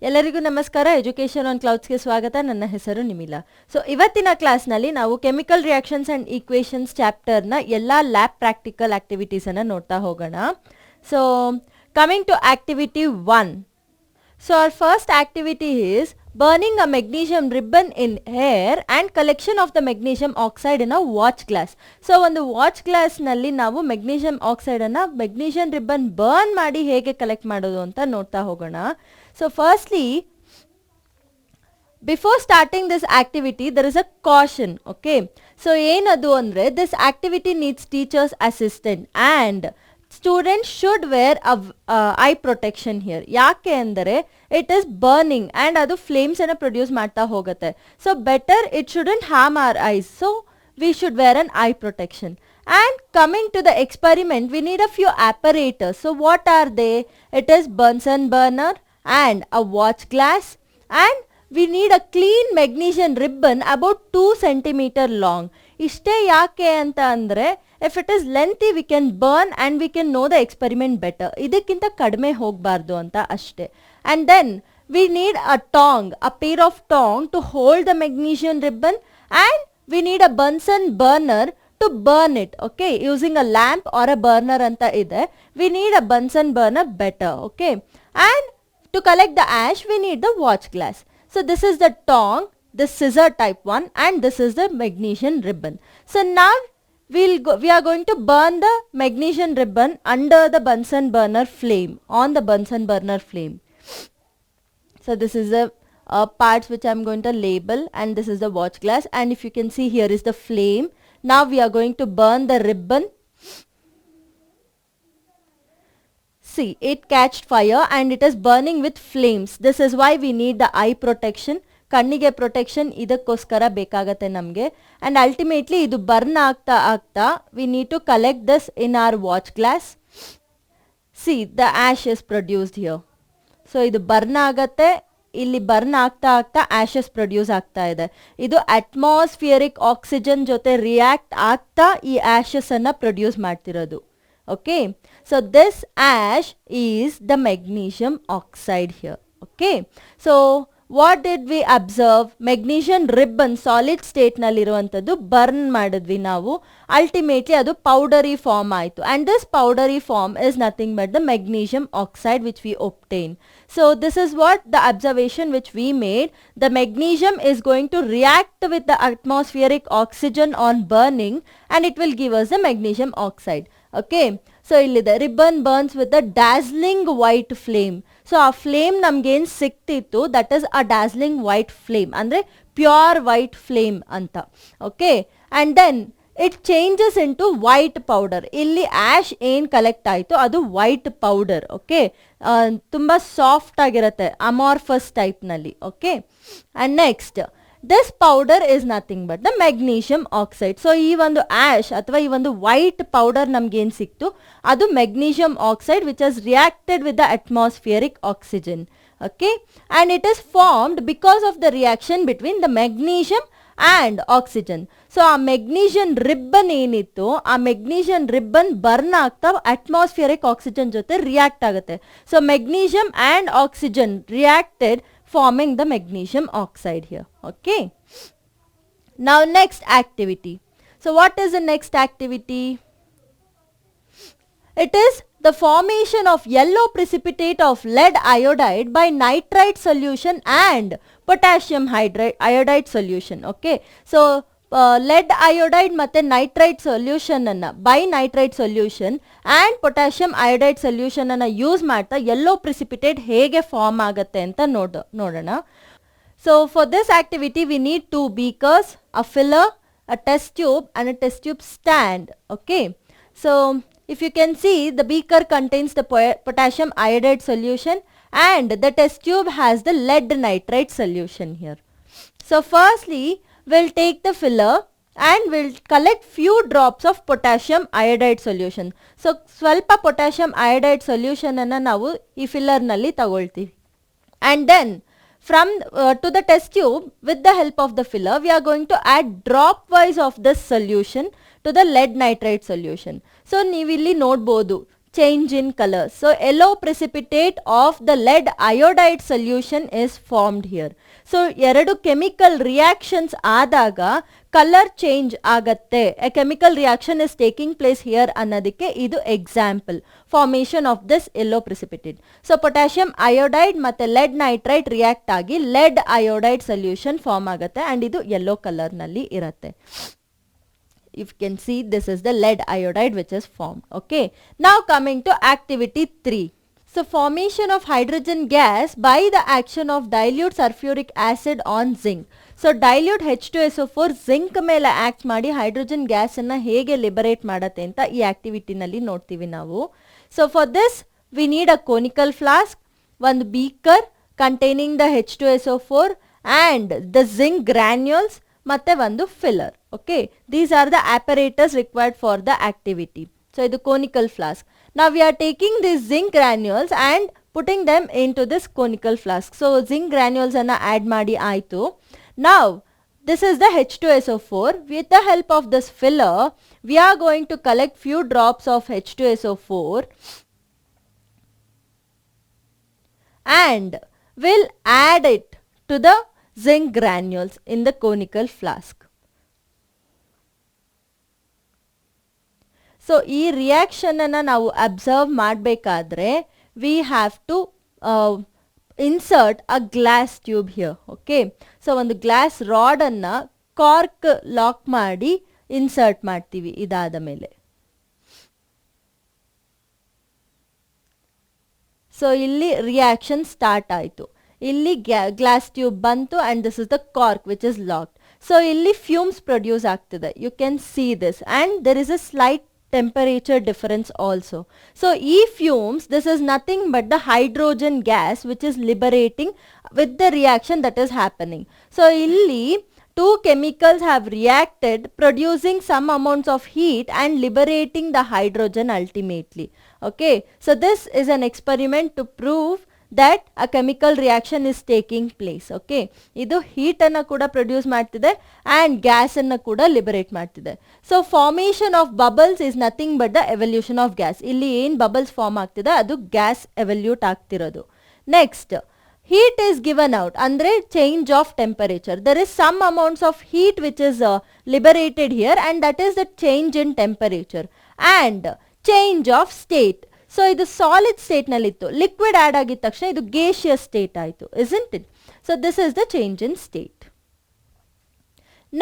ಎಲ್ಲರಿಗೂ ನಮಸ್ಕಾರ. Education on ಕ್ಲೌಡ್ಸ್ಗೆ ಸ್ವಾಗತ. ನನ್ನ ಹೆಸರು ನಿಮಿಲಾ. ಸೊ ಇವತ್ತಿನ ಕ್ಲಾಸ್ನಲ್ಲಿ ನಾವು ಕೆಮಿಕಲ್ ರಿಯಾಕ್ಷನ್ಸ್ ಆ್ಯಂಡ್ ಈಕ್ವೇಷನ್ಸ್ ಚಾಪ್ಟರ್ನ ಎಲ್ಲ ಲ್ಯಾಬ್ ಪ್ರಾಕ್ಟಿಕಲ್ ಆಕ್ಟಿವಿಟೀಸನ್ನು ನೋಡ್ತಾ ಹೋಗೋಣ. So coming to activity 1. So our first activity is burning a magnesium ribbon in air and collection of the magnesium oxide in a watch glass. So ಒಂದು watch ಗ್ಲಾಸ್ನಲ್ಲಿ ನಾವು magnesium ಆಕ್ಸೈಡನ್ನು magnesium ribbon burn ಮಾಡಿ ಹೇಗೆ collect ಮಾಡೋದು ಅಂತ ನೋಡ್ತಾ ಹೋಗೋಣ. So firstly, before starting this activity there is a caution. Okay, so ಏನದು ಅಂದರೆ this activity needs teacher's assistant and students should wear eye protection here. ಯಾಕೆ ಅಂದರೆ it is burning and ಅದು ಫ್ಲೇಮ್ಸ್ ಅನ್ನು ಪ್ರೊಡ್ಯೂಸ್ ಮಾಡ್ತಾ ಹೋಗುತ್ತೆ. So better it shouldn't harm our eyes, so we should wear an eye protection. And coming to the experiment, we need a few apparatus. So what are they? It is Bunsen burner and a watch glass, and we need a clean magnesium ribbon about 2 centimeter long. ಇಷ್ಟೇ ಯಾಕೆ ಅಂತ ಅಂದರೆ if it is lengthy we can burn and we can know the experiment better. ಇದಕ್ಕಿಂತ ಕಡಿಮೆ ಹೋಗಬಾರ್ದು ಅಂತ ಅಷ್ಟೇ. And then we need a tong, a pair of tong to hold the magnesium ribbon, and we need a Bunsen burner to burn it. Okay, using a lamp or a burner anta ide, we need a Bunsen burner better. Okay, and to collect the ash we need the watch glass. So this is the tong, the scissor type one, and this is the magnesium ribbon. So now we are going to burn the magnesium ribbon under the Bunsen burner flame, on the Bunsen burner flame. So this is the parts which I am going to label, and this is the watch glass, and if you can see, here is the flame. Now we are going to burn the ribbon. See, it catched fire and it is burning with flames. This is why we need the eye protection. ಕಣ್ಣಿಗೆ protection ಇದಕ್ಕೋಸ್ಕರ ಬೇಕಾಗತ್ತೆ ನಮಗೆ. And ultimately ಇದು burn ಆಗ್ತಾ ಆಗ್ತಾ we need to collect this in our watch glass. See the ash is produced here. So ಇದು burn ಆಗತ್ತೆ, ಇಲ್ಲಿ ಬರ್ನ್ ಆಗ್ತಾ ಆಗ್ತಾ ಆ್ಯಶಸ್ ಪ್ರೊಡ್ಯೂಸ್ ಆಗ್ತಾ ಇದೆ. ಇದು ಅಟ್ಮಾಸ್ಫಿಯರಿಕ್ ಆಕ್ಸಿಜನ್ ಜೊತೆ ರಿಯಾಕ್ಟ್ ಆಗ್ತಾ ಈ ಆ್ಯಶಸನ್ನು ಪ್ರೊಡ್ಯೂಸ್ ಮಾಡ್ತಿರೋದು. Okay, so this ash is the magnesium oxide here. Okay, so what did we observe? Magnesium ribbon solid state ನಲ್ಲಿರುವಂಥದ್ದು ಬರ್ನ್ ಮಾಡಿದ್ವಿ ನಾವು. ಅಲ್ಟಿಮೇಟ್ಲಿ ಅದು ಪೌಡರಿ ಫಾರ್ಮ್ ಆಯಿತು, and this powdery form is nothing but the magnesium oxide which we obtain. So this is what the observation which we made. The magnesium is going to react with the atmospheric oxygen on burning, and it will give us the magnesium oxide. Okay, so ಇಲ್ಲಿದೆ ribbon burns with a dazzling white flame. So ಆ flame ನಮ್ಗೇನು ಸಿಕ್ತಿತ್ತು, that is a dazzling white flame, ಅಂದರೆ pure white flame ಅಂತ. Okay, and then it changes into white powder. ಇಲ್ಲಿ ash ಏನು collect ಆಯಿತು ಅದು ವೈಟ್ ಪೌಡರ್. ಓಕೆ, ತುಂಬ ಸಾಫ್ಟ್ ಆಗಿರುತ್ತೆ, ಅಮಾರ್ಫಸ್ ಟೈಪ್ನಲ್ಲಿ. Okay, and next this powder is nothing but the magnesium oxide. So ಈ ಒಂದು ಆ್ಯಶ್ ಅಥವಾ ಈ ಒಂದು ವೈಟ್ ಪೌಡರ್ ನಮ್ಗೇನು ಸಿಕ್ತು ಅದು magnesium oxide which has reacted with the atmospheric oxygen. Okay, and it is formed because of the reaction between the magnesium and oxygen. So ಆ magnesium ribbon ಏನಿತ್ತು, ಆ ಮೆಗ್ನೀಷಿಯಂ ರಿಬ್ಬನ್ ಬರ್ನ್ ಆಗ್ತಾ atmospheric oxygen ಜೊತೆ react ಆಗುತ್ತೆ. So magnesium and oxygen reacted forming the magnesium oxide here. Okay, now next activity. So what is the next activity? It is the formation of yellow precipitate of lead iodide by nitrite solution and potassium iodide solution. Okay, so lead iodide ಮತ್ತೆ nitrite solution ಅನ್ನು by nitrite solution and potassium iodide solution ಅನ್ನು use ಮಾಡ್ತಾ yellow precipitate ಹೇಗೆ form ಆಗುತ್ತೆ ಅಂತ ನೋಡೋಣ. So for this activity we need 2 beakers, a filler, a test tube and a test tube stand. Okay, so if you can see, the beaker contains the potassium iodide solution and the test tube has the lead nitrite solution here. So firstly we'll take the filler and we'll collect few drops of potassium iodide solution. So ಸ್ವಲ್ಪ potassium iodide solution ಅನ್ನು ನಾವು ಈ filler ನಲ್ಲಿ ತಗೊಳ್ತೀವಿ. And then from to the test tube, with the help of the filler we are going to add drop wise of this solution to the lead nitrate solution. So ನೀವು ಇಲ್ಲಿ ನೋಡಬಹುದು change in color. So yellow precipitate of the lead iodide solution is formed here. So ಎರಡು chemical reactions ಆದಾಗ color change ಆಗತ್ತೆ. A chemical reaction is taking place here ಅನ್ನೋದಕ್ಕೆ ಇದು example. Formation of this yellow precipitate. So potassium iodide ಮತ್ತೆ lead nitrite react ಆಗಿ lead iodide solution form ಆಗತ್ತೆ and ಇದು yellow color ನಲ್ಲಿ ಇರತ್ತೆ. You can see this is the lead iodide which is formed. Okay. Now coming to activity 3. So formation of hydrogen gas by the action of dilute sulfuric acid on zinc. So dilute H2SO4 zinc ಮೇಲೆ act ಮಾಡಿ hydrogen gas ಅನ್ನ ಹೇಗೆ liberate ಮಾಡತ್ತೆ ಅಂತ ಈ activity ನಲ್ಲಿ ನೋಡ್ತೀವಿ ನಾವು. So for this we need a conical flask, ಒಂದು beaker containing the H2SO4 and the zinc granules ಮತ್ತೆ ಒಂದು filler. Okay, these are the apparatus required for the activity. So ಇದು conical flask. Now we are taking these zinc granules and putting them into this conical flask. So zinc granules ಅನ್ನ add ಮಾಡಿ ಆಯ್ತು. Now this is the H2SO4. With the help of this filler we are going to collect few drops of H2SO4 and will add it to the zinc granules in the conical flask. So ಈ reaction ಅನ್ನ ನಾವು observe ಮಾಡಬೇಕಾದ್ರೆ we have to insert a glass tube here. Okay, so ಒಂದು glass rod ಅನ್ನ cork lock ಮಾಡಿ insert ಮಾಡ್ತೀವಿ ಇದಾದ ಮೇಲೆ. So ಇಲ್ಲಿ reaction start ಆಯಿತು. ಇಲ್ಲಿ glass tube ಬಂತು and this is the cork which is locked. So ಇಲ್ಲಿ fumes produce ಆಗ್ತಿದೆ. You can see this and there is a slight temperature difference also. So e fumes, this is nothing but the hydrogen gas which is liberating with the reaction that is happening. So illi two chemicals have reacted producing some amounts of heat and liberating the hydrogen ultimately. Okay, so this is an experiment to prove that a chemical reaction is taking place. Okay, ಇದು heat ಅನ್ನ ಕೂಡ produce ಮಾಡ್ತಿದೆ and gas ಅನ್ನ ಕೂಡ liberate ಮಾಡ್ತಿದೆ. So formation of bubbles is nothing but the evolution of gas. ಇಲ್ಲಿ ಏನ್ bubbles form ಆಗ್ತಿದೆ ಅದು gas evolute ಆಗ್ತಿರೋದು. Next, heat is given out andre change of temperature. There is some amounts of heat which is liberated here and that is the change in temperature and change of state. So ಇದು solid state ನಲ್ಲಿತ್ತು, liquid add ಆಗಿದ ತಕ್ಷಣ ಇದು gaseous state ಆಯಿತು, isn't it? So this is the change in state.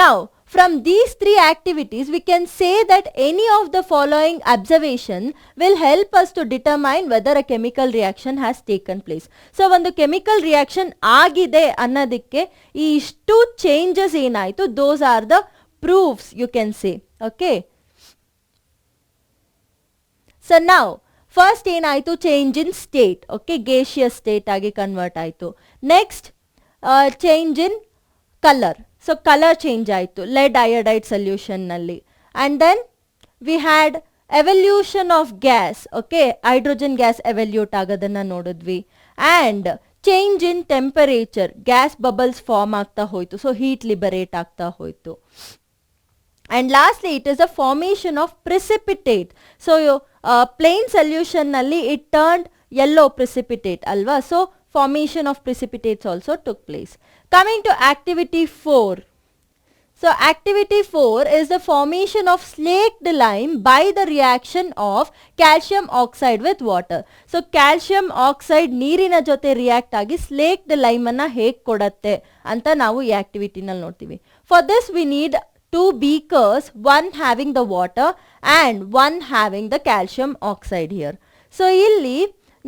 Now from these three activities we can say that any of the following observation will help us to determine whether a chemical reaction has taken place. So ಒಂದು chemical reaction ಆಗಿದೆ ಅನ್ನೋದಕ್ಕೆ ಈ ಇಷ್ಟು changes ಏನಾಯಿತು, those are the proofs you can say. Okay, so now first ಏನಾಯಿತು, change in state. Okay, gaseous state ಆಗಿ convert ಆಯಿತು. Next change in color. So color change ಆಯಿತು lead iodide solution ನಲ್ಲಿ. And then we had evolution of gas. Okay, hydrogen gas evolute ಆಗೋದನ್ನ ನೋಡಿದ್ವಿ. And change in temperature, gas bubbles form ಆಗ್ತಾ ಹೋಯಿತು. So heat liberate ಆಗ್ತಾ ಹೋಯಿತು. And lastly it is a formation of precipitate. So plain solution nalli it turned yellow precipitate alva. So formation of precipitates also took place. Coming to activity 4. So activity 4 is the formation of slaked lime by the reaction of calcium oxide with water. So calcium oxide ನೀರಿನ ಜೊತೆ react ಆಗಿ slaked lime ಅನ್ನ ಹೇಗೆ ಕೊಡತ್ತೆ ಅಂತ ನಾವು ಈ activity ನಲ್ಲಿ ನೋಡ್ತೀವಿ. For this we need two beakers, one having the water and one having the calcium oxide here. So ಇಲ್ಲಿ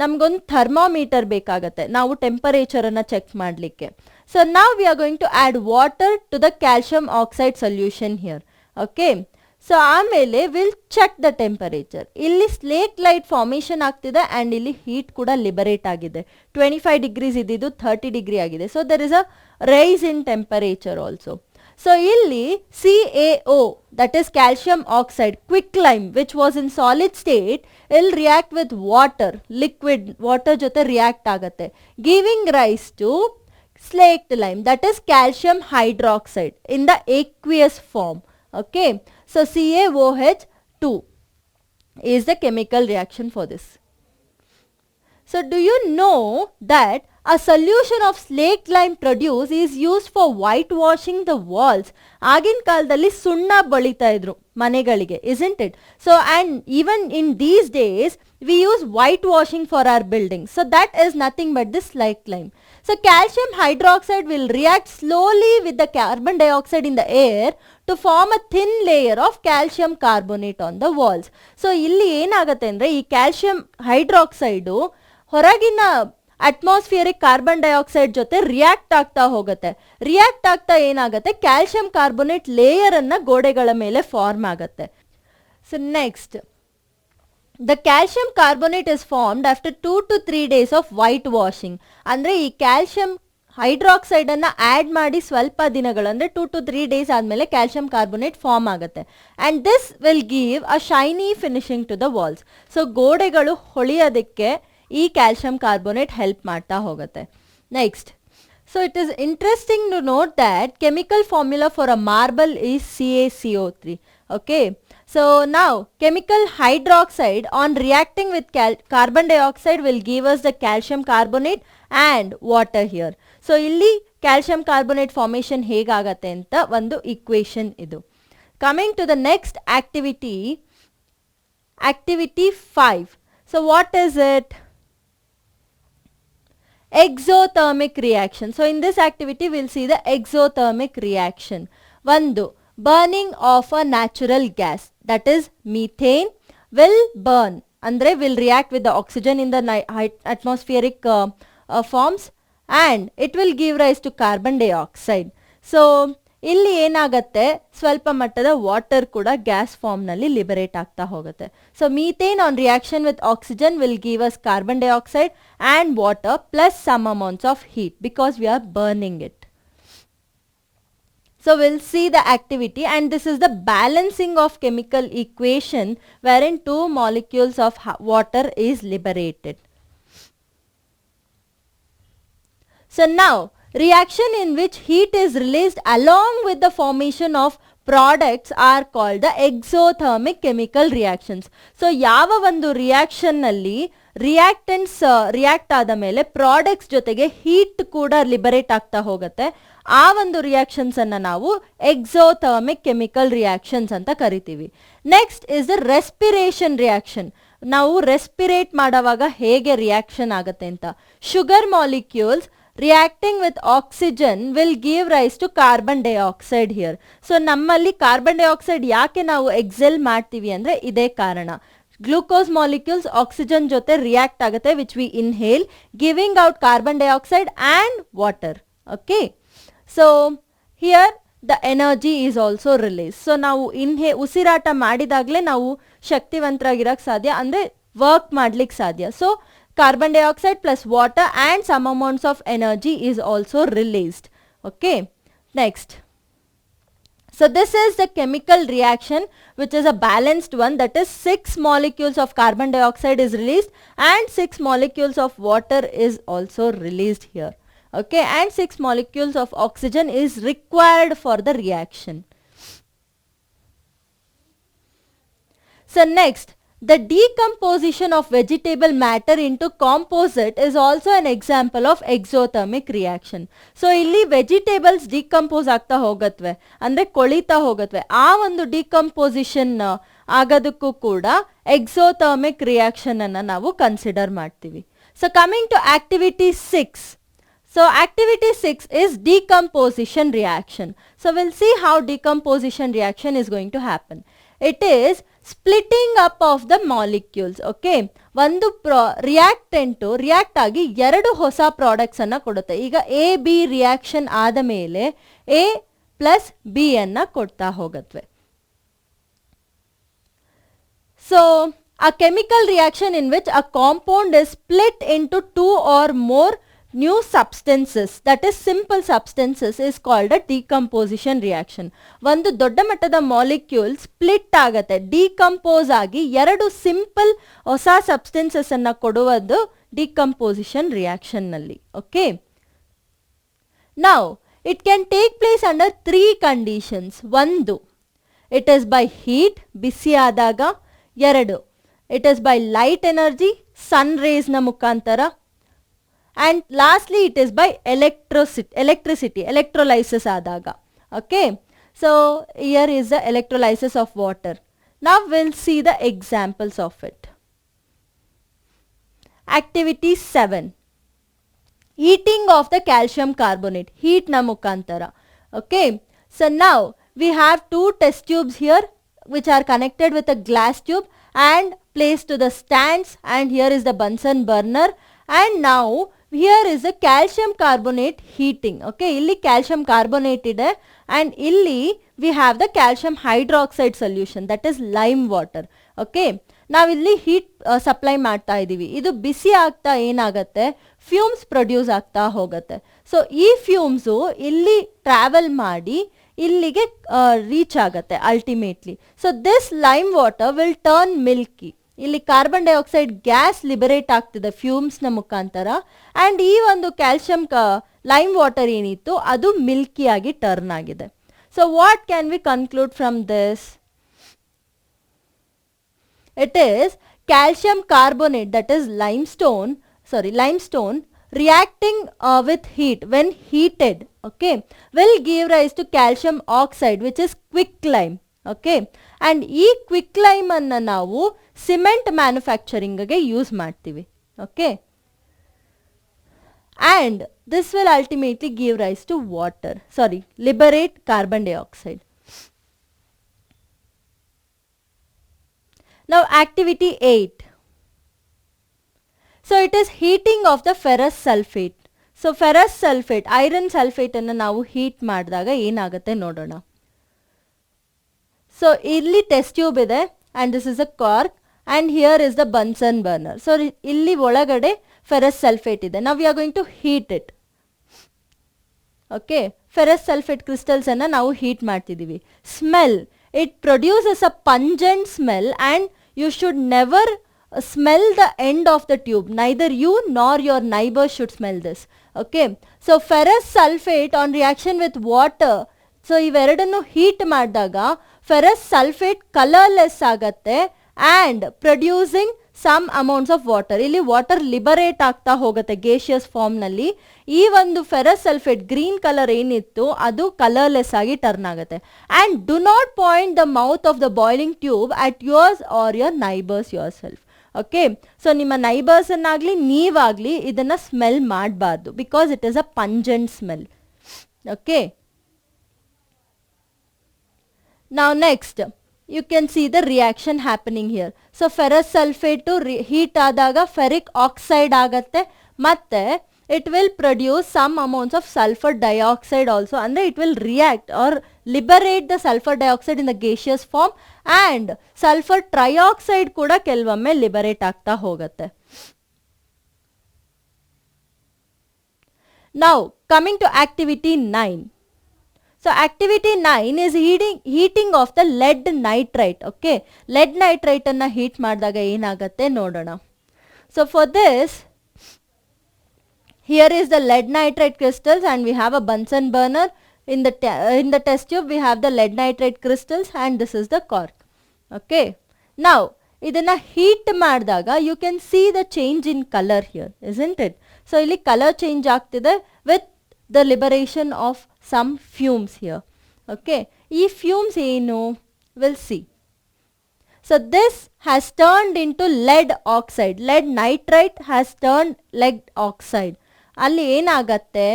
ನಮಗೊಂದು thermometer ಬೇಕಾಗತ್ತೆ ನಾವು temperature ಅನ್ನ ಚೆಕ್ ಮಾಡಲಿಕ್ಕೆ. So now we are going to add water to the calcium oxide solution here. Okay, so ಆಮೇಲೆ we'll check the temperature. ಇಲ್ಲಿ slake light formation ಆಗ್ತಿದೆ and ಇಲ್ಲಿ heat ಕೂಡ liberate ಆಗಿದೆ. 25 degrees ಇದ್ದಿದ್ದು 30 degree ಆಗಿದೆ. So there is a rise in temperature also. So ಇಲ್ಲಿ CaO, that is calcium oxide, quicklime, which was in solid state, will react with water, liquid water ಜೊತೆ react ಆಗತ್ತೆ, giving rise to slaked lime, that is calcium hydroxide in the aqueous form. Okay, so CaOH2. is the chemical reaction for this. So do you know that a solution of slaked lime produce is used for whitewashing the walls? ಆಗಿನ ಕಾಲದಲ್ಲಿ ಸುಣ್ಣ ಬಳಿತಾ ಇದ್ರು ಮನೆಗಳಿಗೆ, isn't it? So and even in these days we use whitewashing for our buildings. So that is nothing but this slaked lime. So calcium hydroxide will react slowly with the carbon dioxide in the air to form a thin layer of calcium carbonate on the walls. So ಇಲ್ಲಿ ಏನಾಗುತ್ತೆ ಅಂದರೆ ಈ calcium hydroxide ಹೊರಗಿನ atmospheric carbon dioxide ಜೊತೆ react ಆಗ್ತಾ ಹೋಗುತ್ತೆ. React ಆಗ್ತಾ ಏನಾಗುತ್ತೆ, ಕ್ಯಾಲ್ಸಿಯಂ ಕಾರ್ಬೋನೇಟ್ ಲೇಯರ್ ಅನ್ನ ಗೋಡೆಗಳ ಮೇಲೆ ಫಾರ್ಮ್ ಆಗುತ್ತೆ. So next, the calcium carbonate is formed after 2 to 3 days of white washing. ಅಂದರೆ ಈ ಕ್ಯಾಲ್ಸಿಯಂ ಹೈಡ್ರಾಕ್ಸೈಡ್ ಅನ್ನ ಆಡ್ ಮಾಡಿ ಸ್ವಲ್ಪ ದಿನಗಳು ಅಂದರೆ 2 to 3 days ಆದಮೇಲೆ ಕ್ಯಾಲ್ಸಿಯಂ ಕಾರ್ಬೋನೇಟ್ ಫಾರ್ಮ್ ಆಗುತ್ತೆ. And this will give a shiny finishing to the walls. So ಗೋಡೆಗಳು ಹೊಳೆಯೋದಕ್ಕೆ ಈ ಕ್ಯಾಲ್ಸಿಯಂ ಕಾರ್ಬೋನೇಟ್ ಹೆಲ್ಪ್ ಮಾಡ್ತಾ ಹೋಗುತ್ತೆ. Next, so it is interesting to note that chemical formula for a marble is CaCO3. Okay, so ನಾವು chemical hydroxide on reacting with carbon dioxide will give us the calcium carbonate and water here. So ಇಲ್ಲಿ calcium carbonate formation ಹೇಗಾಗತ್ತೆ ಅಂತ ಒಂದು equation ಇದು. Coming to the next activity, activity 5. So what is it? Exothermic reaction. So in this activity we'll see the exothermic reaction. One, burning of a natural gas, that is methane, will burn andre will react with the oxygen in the atmospheric forms, and it will give rise to carbon dioxide. So ಇಲ್ಲಿ ಏನಾಗುತ್ತೆ, ಸ್ವಲ್ಪ ಮಟ್ಟದ water ಕೂಡ gas ಫಾರ್ಮ್ನಲ್ಲಿ liberate ಆಗ್ತಾ ಹೋಗುತ್ತೆ. So methane on reaction with oxygen will give us carbon dioxide and water plus some amounts of heat because we are burning it. So we'll see the activity, and this is the balancing of chemical equation wherein 2 molecules of water is liberated. So now, reaction in which heat is released along with the formation of products are called the exothermic chemical reactions. So ಯಾವ ಒಂದು reaction ನಲ್ಲಿ reactants react ಆದ ಮೇಲೆ products ಜೊತೆಗೆ heat ಕೂಡ liberate ಆಗ್ತಾ ಹೋಗುತ್ತೆ, ಆ ಒಂದು ರಿಯಾಕ್ಷನ್ಸ್ ಅನ್ನ ನಾವು ಎಕ್ಸೋಥರ್ಮಿಕ್ ಕೆಮಿಕಲ್ ರಿಯಾಕ್ಷನ್ಸ್ ಅಂತ ಕರಿತೀವಿ. Next is the respiration reaction. ನಾವು ರೆಸ್ಪಿರೇಟ್ ಮಾಡುವಾಗ ಹೇಗೆ ರಿಯಾಕ್ಷನ್ ಆಗುತ್ತೆ ಅಂತ, sugar molecules reacting with oxygen will give rise to carbon dioxide here. So ನಮ್ಮಲ್ಲಿ ಕಾರ್ಬನ್ ಡೈಆಕ್ಸೈಡ್ ಯಾಕೆ ನಾವು ಎಕ್ಸೆಲ್ ಮಾಡ್ತೀವಿ ಅಂದರೆ ಇದೇ ಕಾರಣ. ಗ್ಲೂಕೋಸ್ ಮಾಲಿಕ್ಯೂಲ್ಸ್ ಆಕ್ಸಿಜನ್ ಜೊತೆ ರಿಯಾಕ್ಟ್ ಆಗುತ್ತೆ which we inhale, giving out carbon dioxide and water. Okay, so here the energy is also release. So ನಾವು ಉಸಿರಾಟ ಮಾಡಿದಾಗಲೇ ನಾವು ಶಕ್ತಿವಂತರಾಗಿರೋಕ್ಕೆ ಸಾಧ್ಯ, ಅಂದರೆ ವರ್ಕ್ ಮಾಡ್ಲಿಕ್ಕೆ ಸಾಧ್ಯ. So carbon dioxide plus water and some amounts of energy is also released. Okay, next. So this is the chemical reaction which is a balanced one, that is 6 molecules of carbon dioxide is released and 6 molecules of water is also released here. Okay, and 6 molecules of oxygen is required for the reaction. So next, the decomposition of vegetable matter into composite is also an example of exothermic reaction. So ಇಲ್ಲಿ vegetables decompose ಆಗ್ತಾ ಹೋಗತ್ವೆ, ಅಂದರೆ ಕೊಳಿತಾ ಹೋಗತ್ವೆ, ಆ ಒಂದು decomposition ಆಗೋದಕ್ಕೂ ಕೂಡ exothermic reaction ಅನ್ನು ನಾವು consider ಮಾಡ್ತೀವಿ. So coming to activity 6. So activity 6 is decomposition reaction. So we'll see how decomposition reaction is going to happen. It is splitting up of the molecules. Okay, ಒಂದು reactant react ಆಗಿ 2 ಹೊಸ products ಅನ್ನ ಕೊಡುತ್ತೆ. ಈಗ A B reaction ಆದ ಮೇಲೆ A plus B ಅನ್ನ ಕೊಡ್ತಾ ಹೋಗತ್ವೆ. So a chemical reaction in which a compound is split into 2 or more new substances, that is simple substances, is called a decomposition reaction. ಒಂದು ದೊಡ್ಡ ಮಟ್ಟದ ಮಾಲಿಕ್ಯೂಲ್ ಸ್ಪ್ಲಿಟ್ ಆಗತ್ತೆ, decompose ಆಗಿ 2 ಸಿಂಪಲ್ ಹೊಸ substances ಅನ್ನ ಕೊಡುವುದು ಡಿಕಂಪೋಸಿಷನ್ ರಿಯಾಕ್ಷನ್ ನಲ್ಲಿ. Okay, now it can take place under 3 conditions. 1, it is by heat, ಬಿಸಿ ಆದಾಗ. 2, It is by light energy, sun rays na mukantara. And lastly, it is by electricity, electrolysis adaga. Okay. So here is the electrolysis of water. Now we'll see the examples of it. Activity 7. Heating of the calcium carbonate. Heat na mukantara. Okay. So now we have two test tubes here which are connected with a glass tube and placed to the stands, and here is the Bunsen burner, and now here is the calcium carbonate heating. Okay, illi calcium carbonate ide and illi we have the calcium hydroxide solution, that is lime water. Okay, ನಾವು ಇಲ್ಲಿ heat supply ಮಾಡ್ತಾ ಇದ್ದೀವಿ. ಇದು ಬಿಸಿ ಆಗ್ತಾ ಏನಾಗುತ್ತೆ, fumes produce ಆಗ್ತಾ ಹೋಗುತ್ತೆ. So ಈ ಫ್ಯೂಮ್ಸು ಇಲ್ಲಿ ಟ್ರಾವೆಲ್ ಮಾಡಿ ಇಲ್ಲಿಗೆ ರೀಚ್ ಆಗುತ್ತೆ ultimately. So this lime water will turn Milky. ಇಲ್ಲಿ ಕಾರ್ಬನ್ ಡೈಆಕ್ಸೈಡ್ ಗ್ಯಾಸ್ ಲಿಬರೇಟ್ ಆಗ್ತಿದೆ ಫ್ಯೂಮ್ಸ್ನ ಮುಖಾಂತರ, ಆ್ಯಂಡ್ ಈ ಒಂದು ಕ್ಯಾಲ್ಶಿಯಂ ಲೈಮ್ ವಾಟರ್ ಏನಿತ್ತು ಅದು ಮಿಲ್ಕಿ ಆಗಿ ಟರ್ನ್ ಆಗಿದೆ. So what can we conclude from this? It is calcium carbonate, that is limestone reacting with heat when heated, okay, will give rise to calcium oxide which is quicklime. Okay, and ee quicklime anna navu cement manufacturing ge use ಮಾಡ್ತೀವಿ. Okay, and this will ultimately give rise to liberate carbon dioxide. Now activity 8. So it is heating of the ferrous sulfate. So ferrous sulfate, iron sulfate anna navu heat ಮಾಡಿದಾಗ ಏನಾಗುತ್ತೆ ನೋಡೋಣ. So ಇಲ್ಲಿ test tube ಇದೆ and this is a cork and here is the Bunsen burner. So ಇಲ್ಲಿ ಒಳಗಡೆ ferrous sulfate ಇದೆ. Now we are going to heat it. Okay, ferrous sulfate crystals anna ನಾವು heat ಮಾಡ್ತಿದ್ದೀವಿ. Smell, it produces a pungent smell and you should never smell the end of the tube. Neither you nor your neighbor should smell this. Okay, so ferrous sulfate on reaction with water, so ಇವೆರಡನ್ನು heat ಮಾಡಿದಾಗ ferrous sulfate colorless ಆಗುತ್ತೆ and producing some amounts of water. ಇಲ್ಲಿ water liberate ಆಗ್ತಾ ಹೋಗುತ್ತೆ gaseous form ನಲ್ಲಿ. ಈ ಒಂದು ferrous sulphate green colour ಏನಿತ್ತು ಅದು ಕಲರ್ಲೆಸ್ ಆಗಿ ಟರ್ನ್ ಆಗುತ್ತೆ. And do not point the mouth of the boiling tube at yours or your neighbours yourself. Okay, so ನಿಮ್ಮ ನೈಬರ್ಸ್ ಅನ್ನಾಗ್ಲಿ ನೀವಾಗ್ಲಿ ಇದನ್ನ ಸ್ಮೆಲ್ ಮಾಡಬಾರ್ದು because it is a pungent smell. Okay, now next you can see the reaction happening here. So ferrous sulfate to heat ಆದಾಗ ferric oxide ಆಗುತ್ತೆ ಮತ್ತೆ it will produce some amounts of sulfur dioxide also, ಅಂದ್ರೆ it will react or liberate the sulfur dioxide in the gaseous form and sulfur trioxide ಕೂಡ ಕೆಲವೊಮ್ಮೆ liberate ಆಗ್ತಾ ಹೋಗುತ್ತೆ. Now coming to activity 9. So activity 9 is heating of the lead nitrate. Okay, lead nitrate anna heat ಮಾಡಿದಾಗ ಏನಾಗುತ್ತೆ ನೋಡೋಣ. So for this, here is the lead nitrate crystals and we have a Bunsen burner. In the test tube we have the lead nitrate crystals and this is the cork. Okay, now ಇದನ್ನ heat ಮಾಡಿದಾಗ you can see the change in color here, isn't it? So ಇಲ್ಲಿ color change ಆಗ್ತಿದೆ with the liberation of some fumes here. Okay, ಈ fumes ಏನು we'll see. So this has turned into lead oxide. Lead nitrate has turned lead oxide. ಅಲ್ಲಿ ಏನಾಗತ್ತೆ,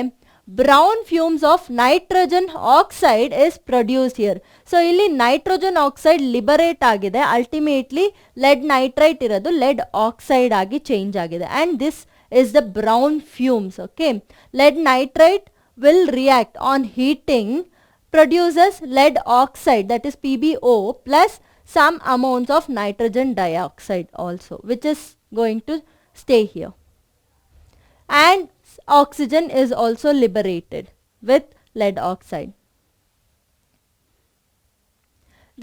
brown fumes of nitrogen oxide is produced here. So ಇಲ್ಲಿ nitrogen oxide liberate ಆಗಿದೆ, ultimately lead nitrate ಇರೋದು lead oxide ಆಗಿ change ಆಗಿದೆ and this is the brown fumes. Okay, lead nitrate will react on heating, produces lead oxide, that is PbO, plus some amounts of nitrogen dioxide also, which is going to stay here, and oxygen is also liberated with lead oxide.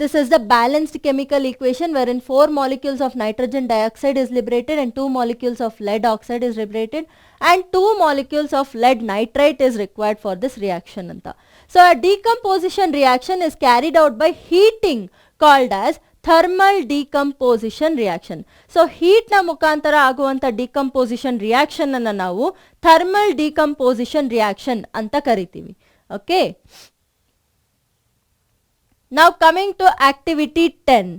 This is the balanced chemical equation wherein 4 molecules of nitrogen dioxide is liberated and 2 molecules of lead oxide is liberated and 2 molecules of lead nitrate is required for this reaction anta. So a decomposition reaction is carried out by heating called as thermal decomposition reaction. So ಹೀಟ್ನ ಮುಖಾಂತರ ಆಗುವಂಥ decomposition reaction ಅನ್ನು ನಾವು thermal decomposition reaction ಅಂತ ಕರಿತೀವಿ. Okay, now coming to activity 10.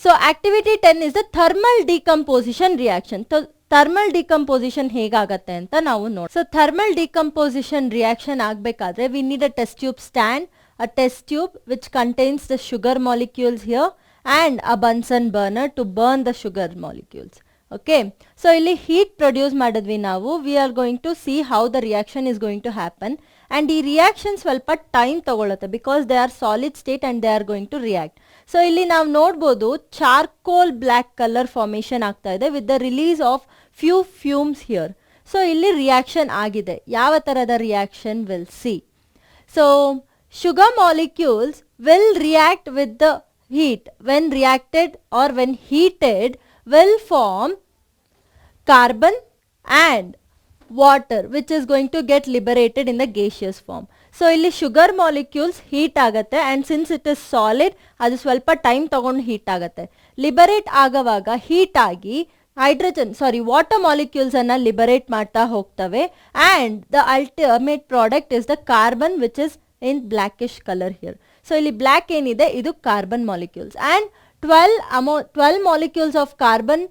So activity 10 is the thermal decomposition reaction. So thermal decomposition ಹೇಗಾಗತ್ತೆ ಅಂತ ನಾವು ನೋಡಿ. So thermal decomposition reaction ಆಗಬೇಕಾದ್ರೆ we need a test tube stand, a test tube which contains the sugar molecules here and a Bunsen burner to burn the sugar molecules. Okay, so ಇಲ್ಲಿ heat produce ಮಾಡಿದ್ವಿ ನಾವು. We are going to see how the reaction is going to happen. And ಈ reaction ಸ್ವಲ್ಪ time ತಗೊಳುತ್ತೆ because they are solid state and they are going to react. So ಇಲ್ಲಿ ನಾವು ನೋಡ್ಬೋದು charcoal black colour formation ಆಗ್ತಾ ಇದೆ with the release of few fumes here. So ಇಲ್ಲಿ reaction ಆಗಿದೆ. ಯಾವ ಥರದ reaction will see. So sugar molecules will react with the heat. When reacted or when heated will form carbon and water which is going to get liberated in the gaseous form. So ಇಲ್ಲಿ sugar molecules heat ಆಗತ್ತೆ and since it is solid ಅದು ಸ್ವಲ್ಪ time ತಗೊಂಡು heat ಆಗತ್ತೆ. Liberate ಆಗುವಾಗ heat ಆಗಿ water molecules ಅನ್ನ liberate ಮಾಡ್ತಾ ಹೋಗ್ತವೆ and the ultimate product is the carbon which is in blackish color here. So ಇಲ್ಲಿ black ಏನಿದೆ ಇದು carbon molecules and 12 molecules of carbon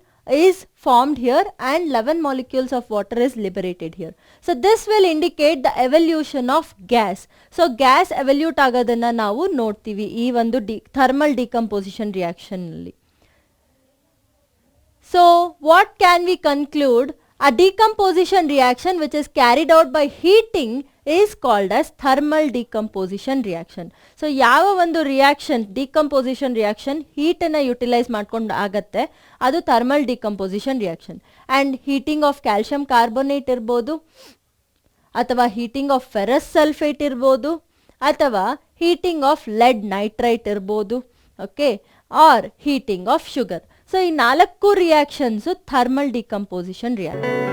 is formed here and 11 molecules of water is liberated here. So this will indicate the evolution of gas. So gas evolute ಆಗೋದನ್ನ ನಾವು ನೋಡ್ತೀವಿ ಈ ಒಂದು thermal decomposition reaction ನಲ್ಲಿ. So what can we conclude? A decomposition reaction which is carried out by heating is called as thermal decomposition reaction. So ಯಾವ ಒಂದು reaction decomposition reaction ಹೀಟನ್ನು utilise ಮಾಡ್ಕೊಂಡು ಆಗತ್ತೆ ಅದು thermal decomposition reaction. And heating of calcium carbonate ಇರ್ಬೋದು, ಅಥವಾ heating of ferrous sulphate ಇರ್ಬೋದು, ಅಥವಾ ಹೀಟಿಂಗ್ ಆಫ್ ಲೆಡ್ ನೈಟ್ರೈಟ್ ಇರ್ಬೋದು. Okay, or heating of sugar. So ಈ 4 ರಿಯಾಕ್ಷನ್ಸು ಥರ್ಮಲ್ ಡಿಕಂಪೋಸಿಷನ್ ರಿಯಾಕ್ಷನ್.